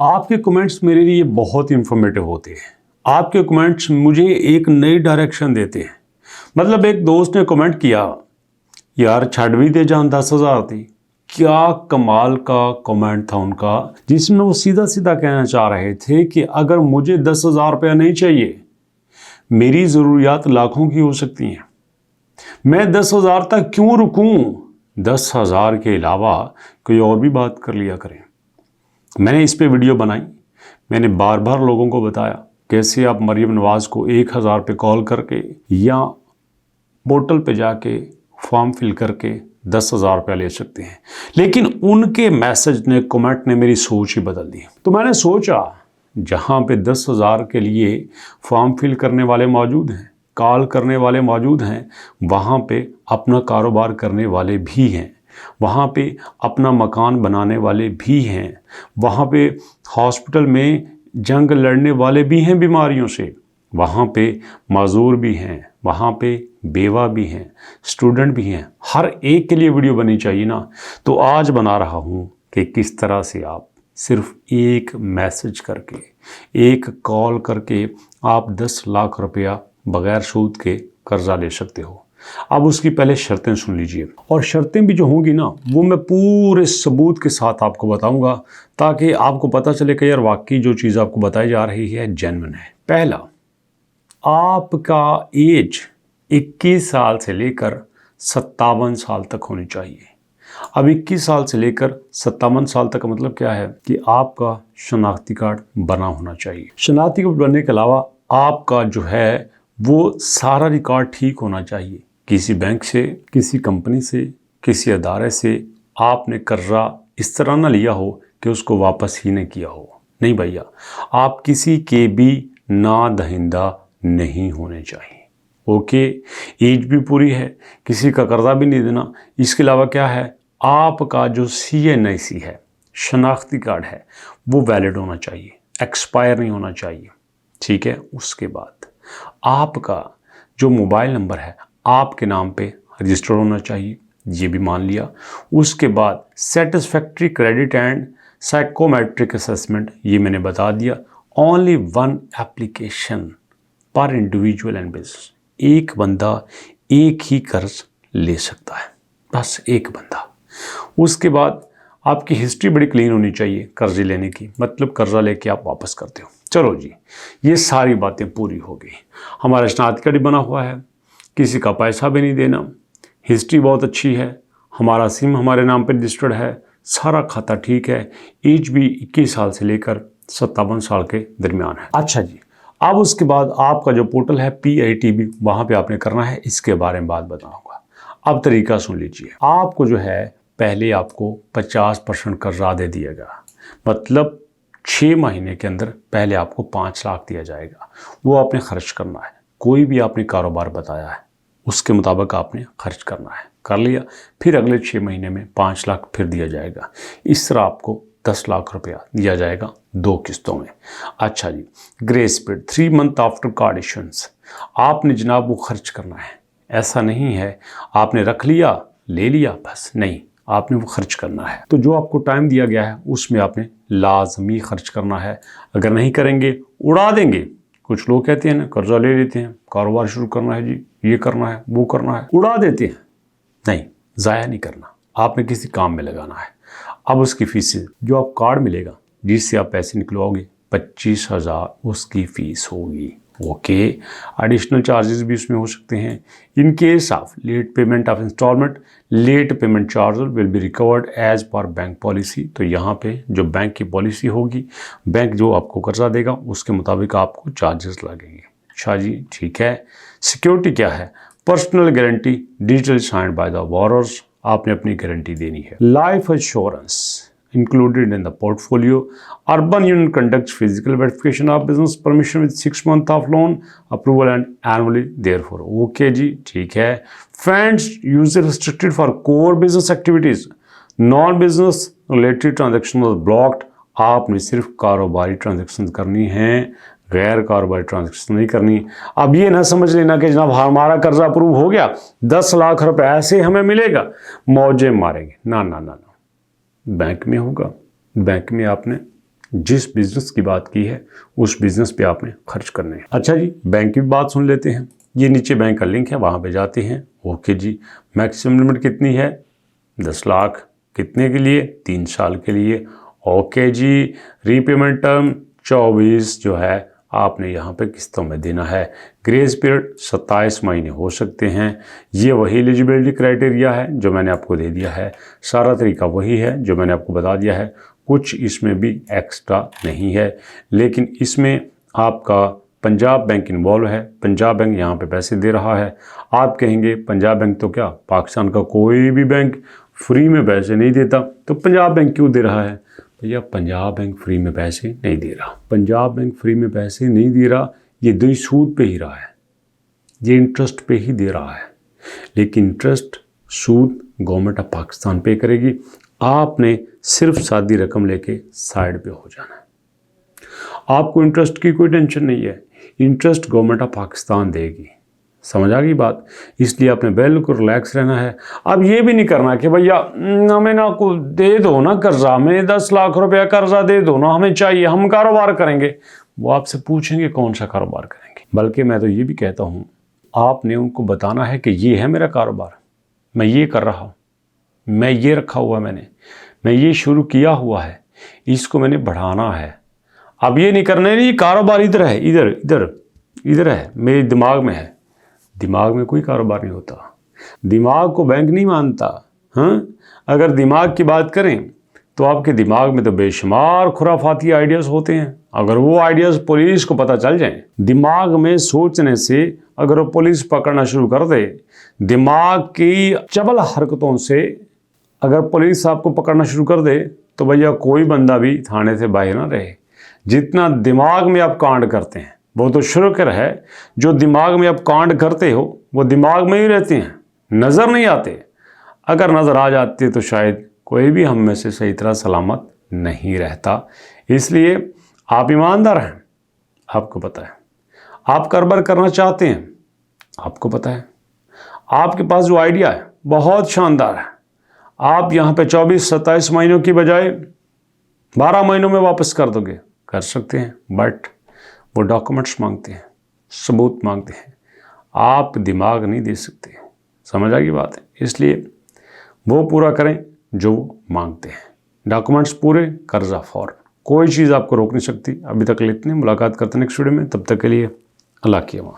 आपके कमेंट्स मेरे लिए बहुत इंफॉर्मेटिव होते हैं। आपके कमेंट्स मुझे एक नई डायरेक्शन देते हैं। मतलब एक दोस्त ने कमेंट किया, यार छड़ भी दे जान 10,000 थी। क्या कमाल का कमेंट था उनका, जिसमें वो सीधा सीधा कहना चाह रहे थे कि अगर मुझे 10,000 रुपया नहीं चाहिए, मेरी ज़रूरियात लाखों की हो सकती हैं, मैं 10,000 तक क्यों रुकूं? 10,000 के अलावा कोई और भी बात कर लिया करें। मैंने इस पे वीडियो बनाई। मैंने बार बार लोगों को बताया कैसे आप मरियम नवाज़ को 1,000 पे कॉल करके या पोर्टल पे जाके फॉर्म फिल करके 10,000 रुपया ले सकते हैं। लेकिन उनके मैसेज ने, कमेंट ने मेरी सोच ही बदल दी। तो मैंने सोचा, जहाँ पे 10,000 के लिए फॉर्म फिल करने वाले मौजूद हैं, कॉल करने वाले मौजूद हैं, वहाँ पे अपना कारोबार करने वाले भी हैं, वहाँ पे अपना मकान बनाने वाले भी हैं, वहाँ पे हॉस्पिटल में जंग लड़ने वाले भी हैं बीमारियों से, वहाँ पे मज़दूर भी हैं, वहाँ पे बेवा भी हैं, स्टूडेंट भी हैं। हर एक के लिए वीडियो बनी चाहिए ना। तो आज बना रहा हूँ कि किस तरह से आप सिर्फ एक मैसेज करके, एक कॉल करके आप 10 लाख रुपया बग़ैर सूद के कर्जा ले सकते हो। अब उसकी पहले शर्तें सुन लीजिए, और शर्तें भी जो होंगी ना, वो मैं पूरे सबूत के साथ आपको बताऊंगा, ताकि आपको पता चले कि यार वाकई जो चीज़ आपको बताई जा रही है जेन्युइन है। पहला, आपका एज 21 साल से लेकर 57 साल तक होनी चाहिए। अब 21 साल से लेकर 57 साल तक का मतलब क्या है कि आपका शनाख्ती कार्ड बना होना चाहिए। शनाख्ती कार्ड बनने के अलावा आपका जो है वो सारा रिकॉर्ड ठीक होना चाहिए। किसी बैंक से, किसी कंपनी से, किसी अदारे से आपने कर्जा इस तरह ना लिया हो कि उसको वापस ही नहीं किया हो। नहीं भैया, आप किसी के भी ना दहिंदा नहीं होने चाहिए। ओके, एज भी पूरी है, किसी का कर्जा भी नहीं देना। इसके अलावा क्या है, आपका जो CNIC है, शनाख्ती कार्ड है, वो वैलिड होना चाहिए, एक्सपायर नहीं होना चाहिए। ठीक है। उसके बाद आपका जो मोबाइल नंबर है आपके नाम पे रजिस्टर होना चाहिए, ये भी मान लिया। उसके बाद satisfactory credit and psychometric assessment, ये मैंने बता दिया। ओनली 1 एप्लीकेशन पर इंडिविजुअल एंड बिजनेस, एक बंदा एक ही कर्ज ले सकता है, बस एक बंदा। उसके बाद आपकी हिस्ट्री बड़ी क्लीन होनी चाहिए कर्जे लेने की, मतलब कर्जा लेके आप वापस करते हो। चलो जी, ये सारी बातें पूरी हो गई। हमारा शनाख्ती कार्ड बना हुआ है, किसी का पैसा भी नहीं देना, हिस्ट्री बहुत अच्छी है, हमारा सिम हमारे नाम पर रजिस्टर्ड है, सारा खाता ठीक है, एज भी 21 साल से लेकर 57 साल के दरमियान है। अच्छा जी, अब उसके बाद आपका जो पोर्टल है PITB, वहाँ पे आपने करना है, इसके बारे में बात बताऊँगा। अब तरीका सुन लीजिए। आपको जो है पहले आपको 50% कर्जा दे दिएगा, मतलब 6 महीने के अंदर पहले आपको 5 लाख दिया जाएगा। वो आपने खर्च करना है। कोई भी आपने कारोबार बताया है उसके मुताबिक आपने खर्च करना है, कर लिया। फिर अगले 6 महीने में 5 लाख फिर दिया जाएगा। इस तरह आपको 10 लाख रुपया दिया जाएगा 2 किस्तों में। अच्छा जी, grace period 3 month after card issuance, आपने जनाब वो खर्च करना है। ऐसा नहीं है आपने रख लिया ले लिया बस, नहीं, आपने वो खर्च करना है। तो जो आपको टाइम दिया गया है उसमें आपने लाजमी खर्च करना है। अगर नहीं करेंगे उड़ा देंगे। कुछ लोग कहते हैं ना, कर्जा ले लेते हैं, कारोबार शुरू करना है जी, ये करना है, वो करना है, उड़ा देते हैं। नहीं, ज़ाया नहीं करना, आपने किसी काम में लगाना है। अब उसकी फीस, जो आप कार्ड मिलेगा जिससे आप पैसे निकलवाओगे, 25,000 उसकी फ़ीस होगी। ओके, एडिशनल चार्जेस भी उसमें हो सकते हैं। In case of late payment of instalment, late payment charge will be recovered as per bank policy. तो यहाँ पे जो बैंक की पॉलिसी होगी, बैंक जो आपको कर्जा देगा उसके मुताबिक आपको चार्जेस लगेंगे। अच्छा जी, ठीक है। सिक्योरिटी क्या है? Personal guarantee digital signed by the borrowers, आपने अपनी गारंटी देनी है। Life insurance included in the portfolio. Urban Union conducts physical verification of business permission with 6 months of loan approval and annually therefore. Okay जी, ठीक है। Funds user restricted for core business activities. Non-business related transactions blocked. आपने सिर्फ कारोबारी transaction करनी है, गैर कारोबारी transaction नहीं करनी। अब ये ना समझ लेना कि जनाब हमारा कर्जा अप्रूव हो गया, 10 लाख रुपए ऐसे हमें मिलेगा, मौजे मारेंगे। ना ना ना ना, बैंक में होगा, बैंक में आपने जिस बिजनेस की बात की है उस बिजनेस पे आपने खर्च करने हैं। अच्छा जी, बैंक की बात सुन लेते हैं। ये नीचे बैंक का लिंक है, वहाँ पे जाते हैं। ओके जी, मैक्सिमम लिमिट कितनी है? 10 लाख। कितने के लिए? 3 साल के लिए। ओके जी, रीपेमेंट टर्म 24 जो है आपने यहाँ पे किस्तों में देना है। ग्रेस पीरियड 27 महीने हो सकते हैं। ये वही एलिजिबिलिटी क्राइटेरिया है जो मैंने आपको दे दिया है। सारा तरीका वही है जो मैंने आपको बता दिया है, कुछ इसमें भी एक्स्ट्रा नहीं है। लेकिन इसमें आपका पंजाब बैंक इन्वॉल्व है। पंजाब बैंक यहाँ पे पैसे दे रहा है। आप कहेंगे पंजाब बैंक तो क्या पाकिस्तान का कोई भी बैंक फ्री में पैसे नहीं देता, तो पंजाब बैंक क्यों दे रहा है? भैया पंजाब बैंक फ्री में पैसे नहीं दे रहा। पंजाब बैंक फ्री में पैसे नहीं दे रहा, ये दो सूद पे ही रहा है, ये इंटरेस्ट पे ही दे रहा है। लेकिन interest Sood government of Pakistan पे करेगी। आपने सिर्फ सादी रकम लेके साइड पे हो जाना है। आपको इंटरेस्ट की कोई टेंशन नहीं है, इंटरेस्ट गवर्नमेंट ऑफ पाकिस्तान देगी। समझ आ गई बात? इसलिए आपने बिल्कुल रिलैक्स रहना है। अब ये भी नहीं करना कि भैया हमें ना को दे दो ना कर्जा, हमें 10 लाख रुपया कर्जा दे दो ना, हमें चाहिए, हम कारोबार करेंगे। वो आपसे पूछेंगे कौन सा कारोबार करेंगे। बल्कि मैं तो ये भी कहता हूँ, आपने उनको बताना है कि ये है मेरा कारोबार, मैं ये कर रहा हूँ, मैं ये रखा हुआ मैं ये शुरू किया हुआ है, इसको मैंने बढ़ाना है। अब ये नहीं करना है नहीं कारोबार इधर है, इधर इधर इधर है, मेरे दिमाग में है। दिमाग में कोई कारोबार नहीं होता, दिमाग को बैंक नहीं मानता। हाँ, अगर दिमाग की बात करें तो आपके दिमाग में तो बेशुमार खुराफाती आइडियाज़ होते हैं। अगर वो आइडियाज़ पुलिस को पता चल जाएं, दिमाग में सोचने से अगर वो पुलिस पकड़ना शुरू कर दे, दिमाग की चबल हरकतों से अगर पुलिस आपको पकड़ना शुरू कर दे, तो भैया कोई बंदा भी थाने से बाहर ना रहे। जितना दिमाग में आप कांड करते हैं वो तो शुक्र है, जो दिमाग में आप कांड करते हो वो दिमाग में ही रहते हैं, नज़र नहीं आते। अगर नज़र आ जाते तो शायद कोई भी हम में से सही तरह सलामत नहीं रहता। इसलिए आप ईमानदार हैं, आपको पता है। आप कारोबार करना चाहते हैं, आपको पता है। आपके पास जो आइडिया है बहुत शानदार है। आप यहाँ पे 24-27 महीनों की बजाय 12 महीनों में वापस कर दोगे, कर सकते हैं। बट वो डॉक्यूमेंट्स मांगते हैं, सबूत मांगते हैं, आप दिमाग नहीं दे सकते। समझ आ गई बात है? इसलिए वो पूरा करें जो मांगते हैं, डॉक्यूमेंट्स पूरे, कर्जा फौरन, कोई चीज़ आपको रोक नहीं सकती। अभी तक इतनी, मुलाकात करते हैं नेक्स्ट वीडियो में, तब तक के लिए अल्लाह की अमान।